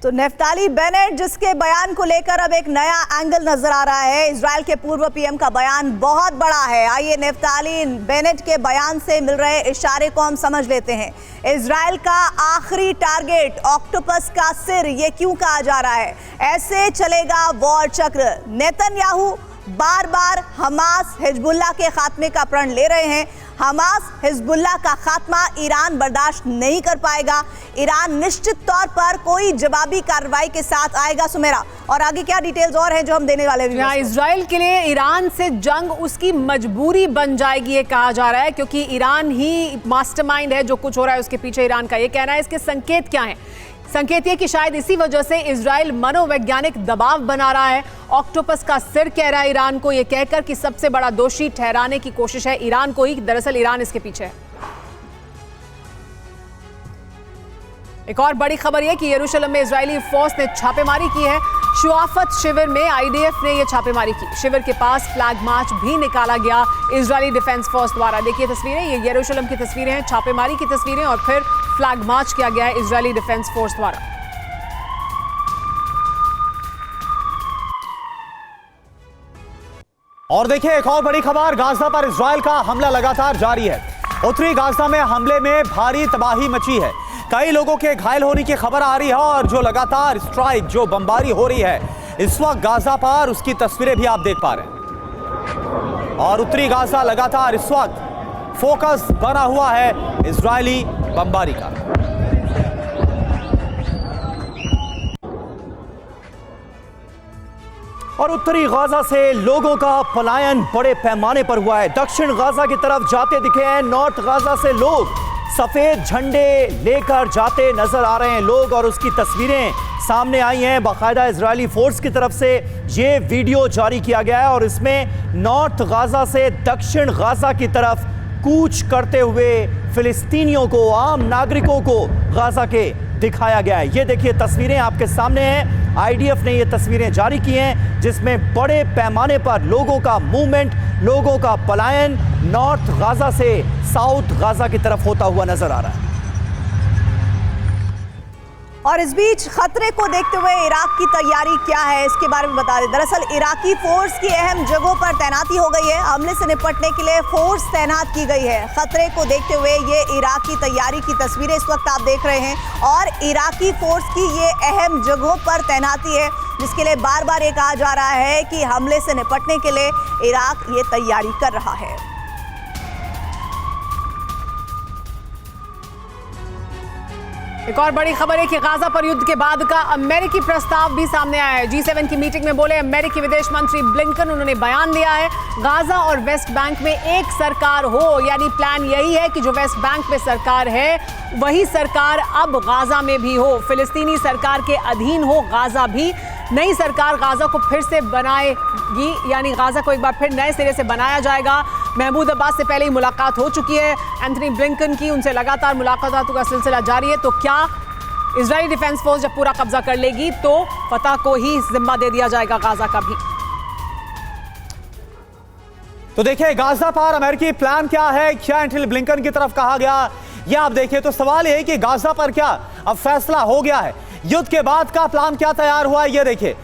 C: तो नेफ्ताली बेनेट जिसके बयान को लेकर अब एक नया एंगल नजर आ रहा है। इजराइल के पूर्व पीएम का बयान बहुत बड़ा है। आइए नेफ्ताली बेनेट के बयान से मिल रहे इशारे को हम समझ लेते हैं। इजराइल का आखिरी टारगेट ऑक्टोपस का सिर, ये क्यों कहा जा रहा है? ऐसे चलेगा वॉर चक्र। नेतन्याहू बार बार हमास हिजबुल्लाह के खात्मे का प्रण ले रहे हैं। हमास हिजबुल्लाह का खात्मा ईरान बर्दाश्त नहीं कर पाएगा। ईरान निश्चित तौर पर कोई जवाबी कार्रवाई के साथ आएगा। सुमेरा, और आगे क्या डिटेल्स और हैं जो हम देने वाले हैं?
B: इजराइल के लिए ईरान से जंग उसकी मजबूरी बन जाएगी, ये कहा जा रहा है, क्योंकि ईरान ही मास्टरमाइंड है जो कुछ हो रहा है उसके पीछे ईरान का ये कहना है। इसके संकेत क्या हैं? संकेत ये कि शायद इसी वजह से इजराइल मनोवैज्ञानिक दबाव बना रहा है। ऑक्टोपस का सिर कह रहा है ईरान को, यह कहकर कि सबसे बड़ा दोषी ठहराने की कोशिश है ईरान को ही। दरअसल ईरान इसके पीछे है। एक और बड़ी खबर यह कि यरूशलेम में इजरायली फोर्स ने छापेमारी की है। शुआफत शिविर में आईडीएफ ने यह छापेमारी की। शिविर के पास फ्लैग मार्च भी निकाला गया इजरायली डिफेंस फोर्स द्वारा। देखिए तस्वीरें, ये यरूशलेम की तस्वीरें हैं, छापेमारी की तस्वीरें, और फिर फ्लैग मार्च किया गया है इजरायली डिफेंस फोर्स द्वारा।
D: और देखिए एक और बड़ी खबर, गाजा पर इजराइल का हमला लगातार जारी है। उत्तरी गाजा में हमले में भारी तबाही मची है। कई लोगों के घायल होने की खबर आ रही है और जो लगातार स्ट्राइक, जो बमबारी हो रही है इस वक्त गाजा पर, उसकी तस्वीरें भी आप देख पा रहे हैं। और उत्तरी गाजा लगातार इस वक्त फोकस बना हुआ है इजरायली बमबारी का।
A: और उत्तरी गाजा से लोगों का पलायन बड़े पैमाने पर हुआ है। दक्षिण गाजा की तरफ जाते दिखे हैं नॉर्थ गाजा से लोग। सफेद झंडे लेकर जाते नजर आ रहे हैं लोग, और उसकी तस्वीरें सामने आई हैं। बाकायदा इजरायली फोर्स की तरफ से ये वीडियो जारी किया गया है और इसमें नॉर्थ गाजा से दक्षिण गाजा की तरफ कूच करते हुए फिलिस्तीनियों को, आम नागरिकों को गाजा के दिखाया गया है। ये देखिए तस्वीरें आपके सामने हैं। आईडीएफ ने ये तस्वीरें जारी की हैं जिसमें बड़े पैमाने पर लोगों का मूवमेंट, लोगों का पलायन नॉर्थ गाजा से साउथ गाजा की तरफ होता हुआ नजर आ रहा है।
C: और इस बीच खतरे को देखते हुए इराक की तैयारी क्या है, इसके बारे में बता दें। दरअसल इराकी फोर्स की अहम जगहों पर तैनाती हो गई है। हमले से निपटने के लिए फोर्स तैनात की गई है। खतरे को देखते हुए ये इराक की तैयारी की तस्वीरें इस वक्त आप देख रहे हैं, और इराकी फोर्स की ये अहम जगहों पर तैनाती है जिसके लिए बार बार ये कहा जा रहा है कि हमले से निपटने के लिए इराक ये तैयारी कर रहा है।
B: एक और बड़ी खबर है कि गाजा पर युद्ध के बाद का अमेरिकी प्रस्ताव भी सामने आया है। G7 की मीटिंग में बोले अमेरिकी विदेश मंत्री ब्लिंकन, उन्होंने बयान दिया है गाजा और वेस्ट बैंक में एक सरकार हो, यानी प्लान यही है कि जो वेस्ट बैंक में सरकार है वही सरकार अब गाजा में भी हो, फिलिस्तीनी सरकार के अधीन हो गाजा भी। नई सरकार गाजा को फिर से बनाएगी, यानी गाजा को एक बार फिर नए सिरे से बनाया जाएगा। महमूद अब्बास से पहले ही मुलाकात हो चुकी है एंथनी ब्लिंकन की, उनसे लगातार मुलाकातों का सिलसिला जारी है। तो क्या इजरायली डिफेंस फोर्स जब पूरा कब्जा कर लेगी तो फतह को ही जिम्मा दे दिया जाएगा गाजा का भी?
D: तो देखिए गाजा पर अमेरिकी प्लान क्या है, क्या एंथनी ब्लिंकन की तरफ कहा गया, ये आप देखिए। तो सवाल यह है कि गाजा पर क्या अब फैसला हो गया है, युद्ध के बाद का प्लान क्या तैयार हुआ है, ये देखिए।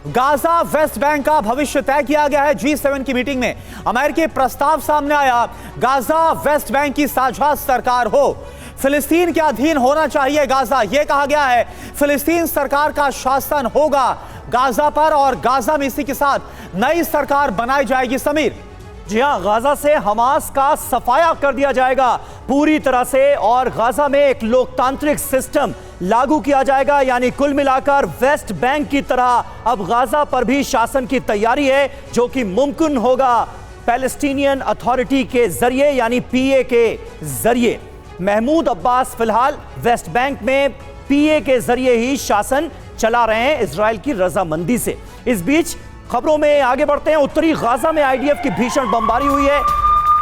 D: गाजा वेस्ट बैंक का भविष्य तय किया गया है। G7 की मीटिंग में अमेरिकी प्रस्ताव सामने आया, गाजा वेस्ट बैंक की साझा सरकार हो, फिलिस्तीन के अधीन होना चाहिए गाजा, यह कहा गया है। फिलिस्तीन सरकार का शासन होगा गाजा पर और गाजा में इसी के साथ नई सरकार बनाई जाएगी। समीर
A: जी हां, गाजा से हमास का सफाया कर दिया जाएगा पूरी तरह से और गाजा में एक लोकतांत्रिक सिस्टम लागू किया जाएगा। यानी कुल मिलाकर वेस्ट बैंक की तरह अब गाजा पर भी शासन की तैयारी है, जो कि मुमकिन होगा पैलेस्टीनियन अथॉरिटी के जरिए यानी पीए के जरिए। महमूद अब्बास फिलहाल वेस्ट बैंक में पीए के जरिए ही शासन चला रहे हैं इजराइल की रजामंदी से। इस बीच खबरों में आगे बढ़ते हैं। उत्तरी गाजा में आईडीएफ की भीषण बमबारी हुई है।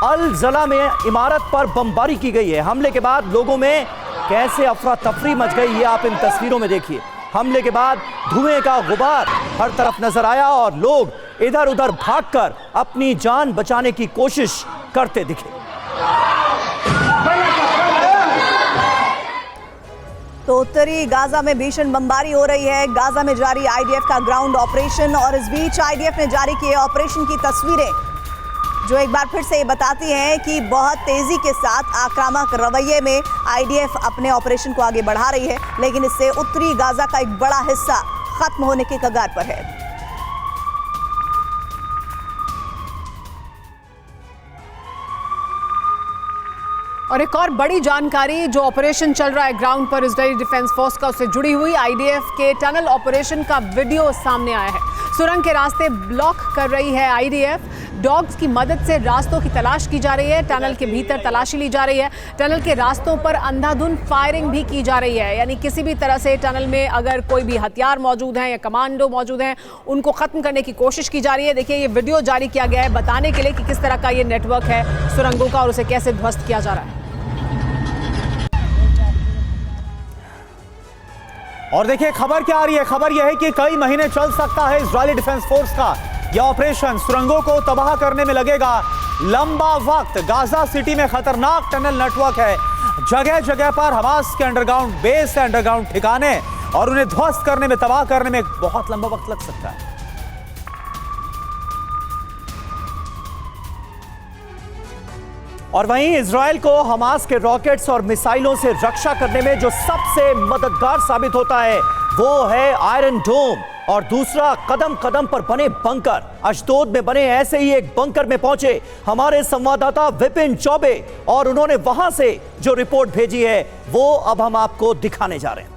A: अल जला में इमारत पर बमबारी की गई है। हमले के बाद लोगों में कैसे अफरा तफरी मच गई, ये आप इन तस्वीरों में देखिए। हमले के बाद धुएं का गुबार हर तरफ नजर आया और लोग इधर उधर भागकर अपनी जान बचाने की कोशिश करते दिखे।
C: तो उत्तरी गाजा में भीषण बमबारी हो रही है। गाजा में जारी आईडीएफ का ग्राउंड ऑपरेशन और इस बीच आईडीएफ ने जारी किए ऑपरेशन की तस्वीरें, जो एक बार फिर से ये बताती हैं कि बहुत तेजी के साथ आक्रामक रवैये में आईडीएफ अपने ऑपरेशन को आगे बढ़ा रही है, लेकिन इससे उत्तरी गाजा का एक बड़ा हिस्सा खत्म होने के कगार पर है।
B: और एक और बड़ी जानकारी, जो ऑपरेशन चल रहा है ग्राउंड पर इजरायली डिफेंस फोर्स का, उससे जुड़ी हुई आईडीएफ के टनल ऑपरेशन का वीडियो सामने आया है। सुरंग के रास्ते ब्लॉक कर रही है आईडीएफ। डॉग्स की मदद से रास्तों की तलाश की जा रही है। टनल के भीतर तलाशी ली जा रही है। टनल के रास्तों पर अंधाधुंध फायरिंग भी की जा रही है, यानी किसी भी तरह से टनल में अगर कोई भी हथियार मौजूद हैं या कमांडो मौजूद हैं, उनको खत्म करने की कोशिश की जा रही है। देखिए, ये वीडियो जारी किया गया है बताने के लिए कि किस तरह का ये नेटवर्क है सुरंगों का और उसे कैसे ध्वस्त किया जा रहा है।
D: और देखिए खबर क्या आ रही है। खबर यह है कि कई महीने चल सकता है इजरायली डिफेंस फोर्स का यह ऑपरेशन। सुरंगों को तबाह करने में लगेगा लंबा वक्त। गाजा सिटी में खतरनाक टनल नेटवर्क है। जगह जगह पर हमास के अंडरग्राउंड बेस, अंडरग्राउंड ठिकाने, और उन्हें ध्वस्त करने में, तबाह करने में बहुत लंबा वक्त लग सकता है।
A: और वहीं इजराइल को हमास के रॉकेट्स और मिसाइलों से रक्षा करने में जो सबसे मददगार साबित होता है वो है आयरन डोम, और दूसरा कदम कदम पर बने बंकर। अशदोद में बने ऐसे ही एक बंकर में पहुंचे हमारे संवाददाता विपिन चौबे, और उन्होंने वहां से जो रिपोर्ट भेजी है वो अब हम आपको दिखाने जा रहे हैं।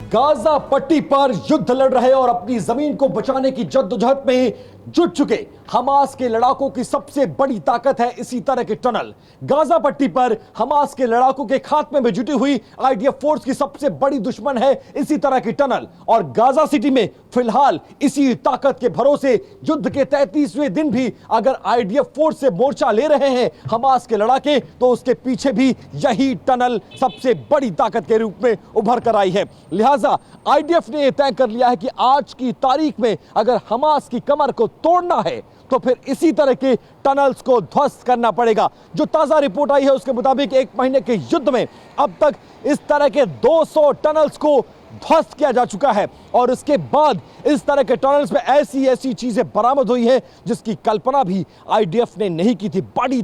F: गाजा पट्टी पर युद्ध लड़ रहे और अपनी जमीन को बचाने की जद्दोजहद में जुट चुके हमास के लड़ाकों की सबसे बड़ी ताकत है इसी तरह के टनल। गाजा पट्टी पर हमास के लड़ाकों के खात्मे में जुटी हुई आईडीएफ फोर्स की सबसे बड़ी दुश्मन है इसी तरह की टनल। और गाजा सिटी में फिलहाल इसी ताकत के भरोसे युद्ध के 33वें दिन भी अगर आईडीएफ फोर्स से मोर्चा ले रहे हैं हमास के लड़ाके, तो उसके पीछे भी यही टनल सबसे बड़ी ताकत के रूप में उभर कर आई है। लिहाजा आईडीएफ ने यह तय कर लिया है कि आज की तारीख में अगर हमास की कमर को तोड़ना है तो फिर इसी तरह के टनल्स को ध्वस्त करना पड़ेगा। जो ताजा रिपोर्ट आई है उसके मुताबिक एक महीने के युद्ध में अब तक इस तरह के 200 टनल्स को ध्वस्त किया जा चुका है, और इसके बाद इस तरह के टनल्स में ऐसी ऐसी चीजें बरामद हुई है जिसकी कल्पना भी आईडीएफ ने नहीं की थी। बड़ी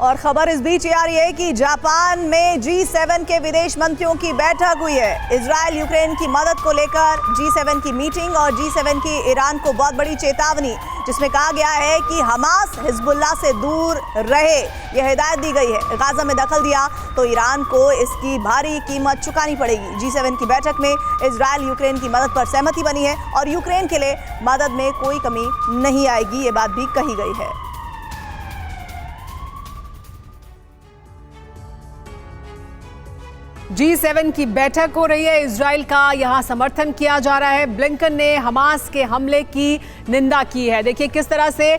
C: और खबर इस बीच ये आ रही है कि जापान में G7 के विदेश मंत्रियों की बैठक हुई है। इजराइल यूक्रेन की मदद को लेकर G7 की मीटिंग और G7 की ईरान को बहुत बड़ी चेतावनी, जिसमें कहा गया है कि हमास हिजबुल्लाह से दूर रहे, यह हिदायत दी गई है। गाजा में दखल दिया तो ईरान को इसकी भारी कीमत चुकानी पड़ेगी। G7 की बैठक में इजराइल यूक्रेन की मदद पर सहमति बनी है और यूक्रेन के लिए मदद में कोई कमी नहीं आएगी, ये बात भी कही गई है।
B: G7 की बैठक हो रही है। इजराइल का यहां समर्थन किया जा रहा है। ब्लिंकन ने हमास के हमले की निंदा की है। देखिए किस तरह से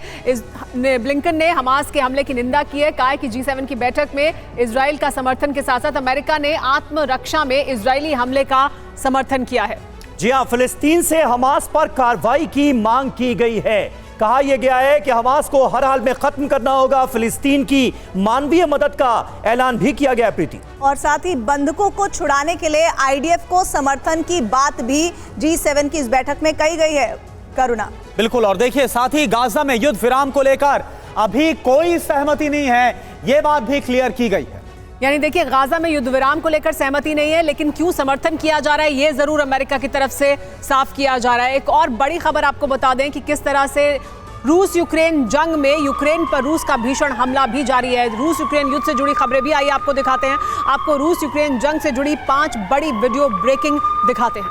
B: ब्लिंकन ने हमास के हमले की निंदा की है। कहा है कि G7 की बैठक में इजराइल का समर्थन के साथ साथ अमेरिका ने आत्मरक्षा में इजरायली हमले का समर्थन किया है।
A: जी हां, फिलिस्तीन से हमास पर कार्रवाई की मांग की गई है। कहा यह गया है कि हमास को हर हाल में खत्म करना होगा। फिलिस्तीन की मानवीय मदद का ऐलान भी किया गया प्रीति।
C: और साथ ही बंधकों को छुड़ाने के लिए आईडीएफ को समर्थन की बात भी G7 की इस बैठक में कही गई है। करुणा,
D: बिल्कुल। और देखिए, साथ ही गाजा में युद्ध विराम को लेकर अभी कोई सहमति नहीं है, यह बात भी क्लियर की गई है।
B: यानी देखिए, गाजा में युद्ध विराम को लेकर सहमति नहीं है, लेकिन क्यों समर्थन किया जा रहा है ये जरूर अमेरिका की तरफ से साफ किया जा रहा है। एक और बड़ी खबर आपको बता दें कि किस तरह से रूस यूक्रेन जंग में यूक्रेन पर रूस का भीषण हमला भी जारी है। रूस यूक्रेन युद्ध से जुड़ी खबरें भी आई, आपको दिखाते हैं। आपको रूस यूक्रेन जंग से जुड़ी 5 बड़ी वीडियो ब्रेकिंग दिखाते हैं।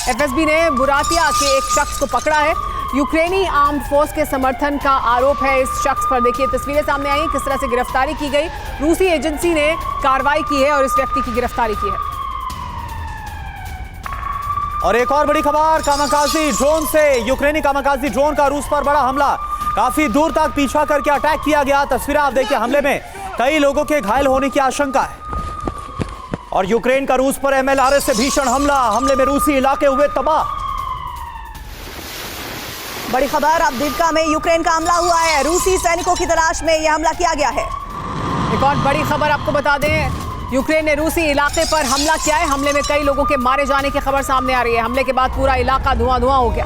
B: एफएसबी ने बुरातिया के एक शख्स को पकड़ा है। यूक्रेनी आर्म्ड फोर्स के समर्थन का आरोप है इस शख्स पर। देखिए, तस्वीरें सामने आई किस तरह से गिरफ्तारी की गई। रूसी एजेंसी ने कार्रवाई की है और इस व्यक्ति की गिरफ्तारी की है।
D: और एक और बड़ी खबर, कामाकाजी ड्रोन से, यूक्रेनी कामाकाजी ड्रोन का रूस पर बड़ा हमला। काफी दूर तक पीछा करके अटैक किया गया। तस्वीरें आप देखिए, हमले में कई लोगों के घायल होने की आशंका है।
A: और यूक्रेन का रूस पर MLRS से भीषण हमला, हमले में रूसी इलाके हुए तबाह।
C: बड़ी खबर, अवदिव्का में यूक्रेन का हमला हुआ है। रूसी सैनिकों की तलाश में यह हमला किया गया है।
B: एक और बड़ी खबर आपको बता दें, यूक्रेन ने रूसी इलाके पर हमला किया है। हमले में कई लोगों के मारे जाने की खबर सामने आ रही है। हमले के बाद पूरा इलाका धुआं धुआं हो गया।